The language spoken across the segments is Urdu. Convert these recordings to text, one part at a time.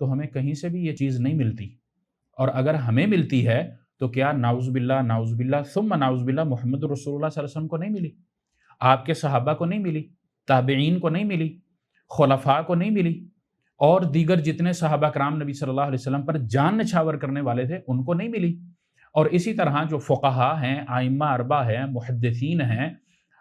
تو ہمیں کہیں سے بھی یہ چیز نہیں ملتی، اور اگر ہمیں ملتی ہے تو کیا نعوذ باللہ ثم نعوذ باللہ محمد رسول اللہ صلی اللہ علیہ وسلم کو نہیں ملی، آپ کے صحابہ کو نہیں ملی، تابعین کو نہیں ملی، خلفاء کو نہیں ملی، اور دیگر جتنے صحابہ کرام نبی صلی اللہ علیہ وسلم پر جان نچھاور کرنے والے تھے ان کو نہیں ملی؟ اور اسی طرح جو فقہا ہیں، ائمہ اربع ہیں، محدثین ہیں،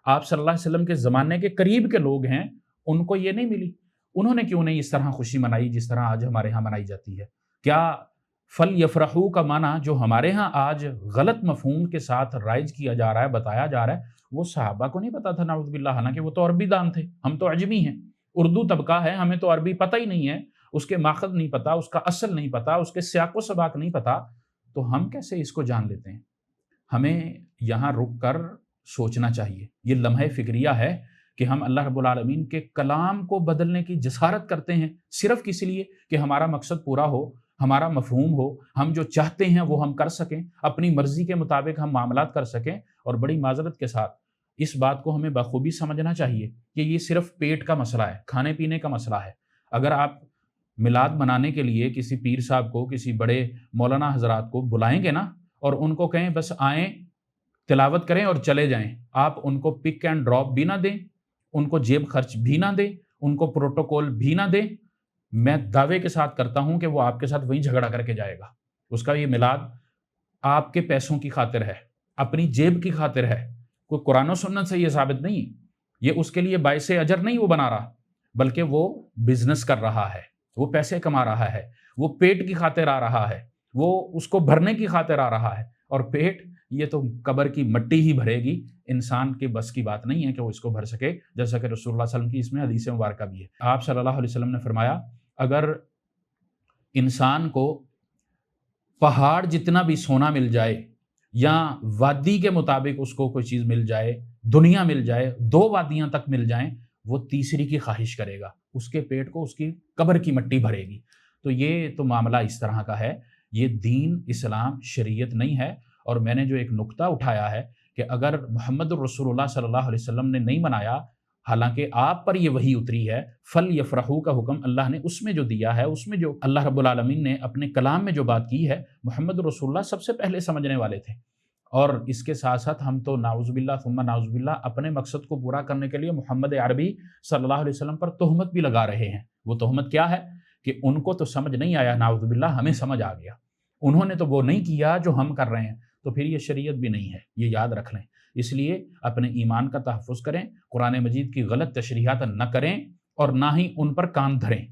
آپ صلی اللہ علیہ وسلم کے زمانے کے قریب کے لوگ ہیں، ان کو یہ نہیں ملی۔ انہوں نے کیوں نہیں اس طرح خوشی منائی جس طرح آج ہمارے ہاں منائی جاتی ہے؟ کیا فل یفرحو کا معنی جو ہمارے ہاں آج غلط مفہوم کے ساتھ رائج کیا جا رہا ہے، بتایا جا رہا ہے، وہ صحابہ کو نہیں پتا تھا نعوذ باللہ؟ حالانکہ وہ تو عربی دان تھے، ہم تو عجمی ہیں، اردو طبقہ ہے، ہمیں تو عربی پتہ ہی نہیں ہے، اس کے ماخذ نہیں پتا، اس کا اصل نہیں پتا، اس کے سیاق و سباق نہیں پتا، تو ہم کیسے اس کو جان لیتے ہیں؟ ہمیں یہاں رک کر سوچنا چاہیے۔ یہ لمحہ فکریہ ہے کہ ہم اللہ رب العالمین کے کلام کو بدلنے کی جسارت کرتے ہیں صرف اس لیے کہ ہمارا مقصد پورا ہو، ہمارا مفہوم ہو، ہم جو چاہتے ہیں وہ ہم کر سکیں، اپنی مرضی کے مطابق ہم معاملات کر سکیں۔ اور بڑی معذرت کے ساتھ اس بات کو ہمیں بخوبی سمجھنا چاہیے کہ یہ صرف پیٹ کا مسئلہ ہے، کھانے پینے کا مسئلہ ہے۔ اگر آپ میلاد منانے کے لیے کسی پیر صاحب کو، کسی بڑے مولانا حضرات کو بلائیں گے نا، اور ان کو کہیں بس آئیں، تلاوت کریں اور چلے جائیں، آپ ان کو پک اینڈ ڈراپ بھی نہ دیں، ان کو جیب خرچ بھی نہ دیں، ان کو پروٹوکول بھی نہ دیں، میں دعوے کے ساتھ کرتا ہوں کہ وہ آپ کے ساتھ وہیں جھگڑا کر کے جائے گا۔ اس کا یہ میلاد آپ کے پیسوں کی خاطر ہے، اپنی جیب کی خاطر ہے، کوئی قرآن و سنت سے یہ ثابت نہیں، یہ اس کے لیے باعث اجر نہیں وہ بنا رہا، بلکہ وہ بزنس کر رہا ہے، وہ پیسے کما رہا ہے، وہ پیٹ کی خاطر آ رہا ہے، وہ اس کو بھرنے کی خاطر آ رہا ہے، اور پیٹ یہ تو قبر کی مٹی ہی بھرے گی، انسان کے بس کی بات نہیں ہے کہ وہ اس کو بھر سکے، جیسا کہ رسول اللہ صلی اللہ علیہ وسلم کی اس میں حدیث مبارکہ بھی ہے۔ آپ صلی اللہ علیہ وسلم نے فرمایا اگر انسان کو پہاڑ جتنا بھی سونا مل جائے یا وادی کے مطابق اس کو کوئی چیز مل جائے، دنیا مل جائے، 2 وادیاں تک مل جائیں، وہ تیسری کی خواہش کرے گا، اس کے پیٹ کو اس کی قبر کی مٹی بھرے گی۔ تو یہ تو معاملہ اس طرح کا ہے، یہ دین اسلام شریعت نہیں ہے۔ اور میں نے جو ایک نقطہ اٹھایا ہے کہ اگر محمد الرسول اللہ صلی اللہ علیہ وسلم نے نہیں منایا، حالانکہ آپ پر یہ وحی اتری ہے، فل یفرحو کا حکم اللہ نے اس میں جو دیا ہے، اس میں جو اللہ رب العالمین نے اپنے کلام میں جو بات کی ہے، محمد رسول اللہ سب سے پہلے سمجھنے والے تھے۔ اور اس کے ساتھ ساتھ ہم تو نعوذ باللہ ثم نعوذ باللہ اپنے مقصد کو پورا کرنے کے لیے محمد عربی صلی اللہ علیہ وسلم پر تہمت بھی لگا رہے ہیں۔ وہ تہمت کیا ہے کہ ان کو تو سمجھ نہیں آیا، نعوذ باللہ ہمیں سمجھ آ گیا، انہوں نے تو وہ نہیں کیا جو ہم کر رہے ہیں، تو پھر یہ شریعت بھی نہیں ہے، یہ یاد رکھ لیں۔ اس لیے اپنے ایمان کا تحفظ کریں، قرآن مجید کی غلط تشریحات نہ کریں اور نہ ہی ان پر کان دھریں۔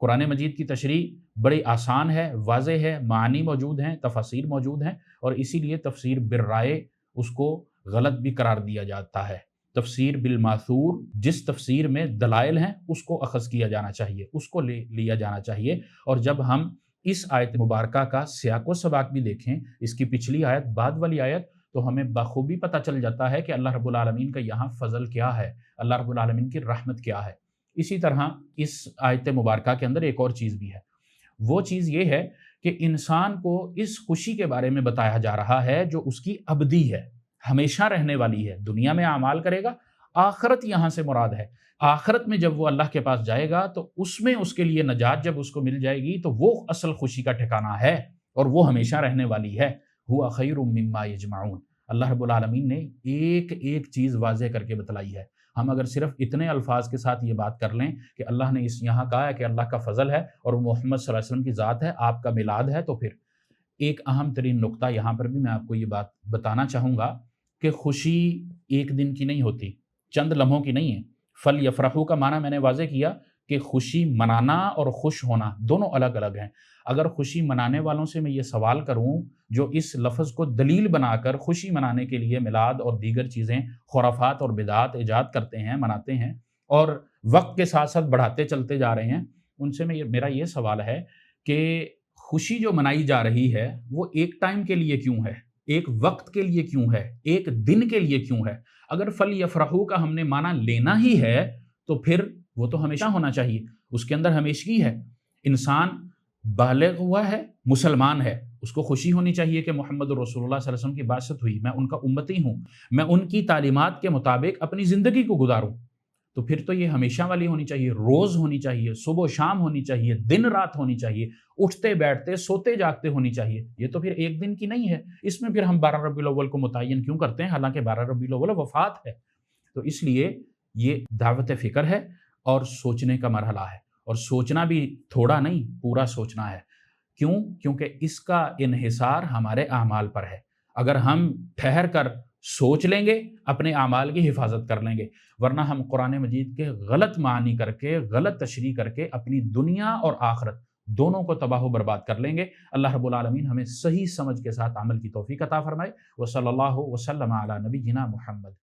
قرآن مجید کی تشریح بڑی آسان ہے، واضح ہے، معانی موجود ہیں، تفاسیر موجود ہیں، اور اسی لیے تفسیر بالرائے اس کو غلط بھی قرار دیا جاتا ہے۔ تفسیر بالماثور، جس تفسیر میں دلائل ہیں اس کو اخذ کیا جانا چاہیے، اس کو لیا جانا چاہیے۔ اور جب ہم اس آیت مبارکہ کا سیاق و سباق بھی دیکھیں، اس کی پچھلی آیت، بعد والی آیت، تو ہمیں بخوبی پتہ چل جاتا ہے کہ اللہ رب العالمین کا یہاں فضل کیا ہے، اللہ رب العالمین کی رحمت کیا ہے۔ اسی طرح اس آیت مبارکہ کے اندر ایک اور چیز بھی ہے، وہ چیز یہ ہے کہ انسان کو اس خوشی کے بارے میں بتایا جا رہا ہے جو اس کی ابدی ہے، ہمیشہ رہنے والی ہے۔ دنیا میں اعمال کرے گا، آخرت یہاں سے مراد ہے۔ آخرت میں جب وہ اللہ کے پاس جائے گا تو اس میں اس کے لیے نجات جب اس کو مل جائے گی تو وہ اصل خوشی کا ٹھکانہ ہے، اور وہ ہمیشہ رہنے والی ہے۔ ہوا خیر مما یجمعون، اللہ رب العالمین نے ایک ایک چیز واضح کر کے بتلائی ہے۔ ہم اگر صرف اتنے الفاظ کے ساتھ یہ بات کر لیں کہ اللہ نے اس یہاں کہا ہے کہ اللہ کا فضل ہے اور محمد صلی اللہ علیہ وسلم کی ذات ہے، آپ کا میلاد ہے، تو پھر ایک اہم ترین نقطہ یہاں پر بھی میں آپ کو یہ بات بتانا چاہوں گا کہ خوشی ایک دن کی نہیں ہوتی، چند لمحوں کی نہیں ہے۔ فل یفرحو کا معنی میں نے واضح کیا کہ خوشی منانا اور خوش ہونا دونوں الگ الگ ہیں۔ اگر خوشی منانے والوں سے میں یہ سوال کروں جو اس لفظ کو دلیل بنا کر خوشی منانے کے لیے میلاد اور دیگر چیزیں، خرافات اور بدعات ایجاد کرتے ہیں، مناتے ہیں، اور وقت کے ساتھ ساتھ بڑھاتے چلتے جا رہے ہیں، ان سے میرا یہ سوال ہے کہ خوشی جو منائی جا رہی ہے وہ ایک ٹائم کے لیے کیوں ہے، ایک وقت کے لیے کیوں ہے، ایک دن کے لیے کیوں ہے؟ اگر فل یفرحو کا ہم نے معنی لینا ہی ہے تو پھر وہ تو ہمیشہ ہونا چاہیے، اس کے اندر ہمیشگی ہے۔ انسان بالغ ہوا ہے، مسلمان ہے، اس کو خوشی ہونی چاہیے کہ محمد رسول اللہ صلی اللہ علیہ وسلم کی بعثت ہوئی، میں ان کا امتی ہوں، میں ان کی تعلیمات کے مطابق اپنی زندگی کو گزاروں۔ تو پھر تو یہ ہمیشہ والی ہونی چاہیے، روز ہونی چاہیے، صبح و شام ہونی چاہیے، دن رات ہونی چاہیے، اٹھتے بیٹھتے سوتے جاگتے ہونی چاہیے۔ یہ تو پھر ایک دن کی نہیں ہے، اس میں پھر ہم 12 ربیع الاول کو متعین کیوں کرتے ہیں حالانکہ 12 ربیع الاول وفات ہے؟ تو اس لیے یہ دعوت فکر ہے اور سوچنے کا مرحلہ ہے، اور سوچنا بھی تھوڑا نہیں، پورا سوچنا ہے۔ کیوں؟ کیونکہ اس کا انحصار ہمارے اعمال پر ہے۔ اگر ہم ٹھہر کر سوچ لیں گے اپنے اعمال کی حفاظت کر لیں گے، ورنہ ہم قرآن مجید کے غلط معنی کر کے، غلط تشریح کر کے اپنی دنیا اور آخرت دونوں کو تباہ و برباد کر لیں گے۔ اللہ رب العالمین ہمیں صحیح سمجھ کے ساتھ عمل کی توفیق عطا فرمائے۔ وصلی اللہ وسلم علی نبینا محمد۔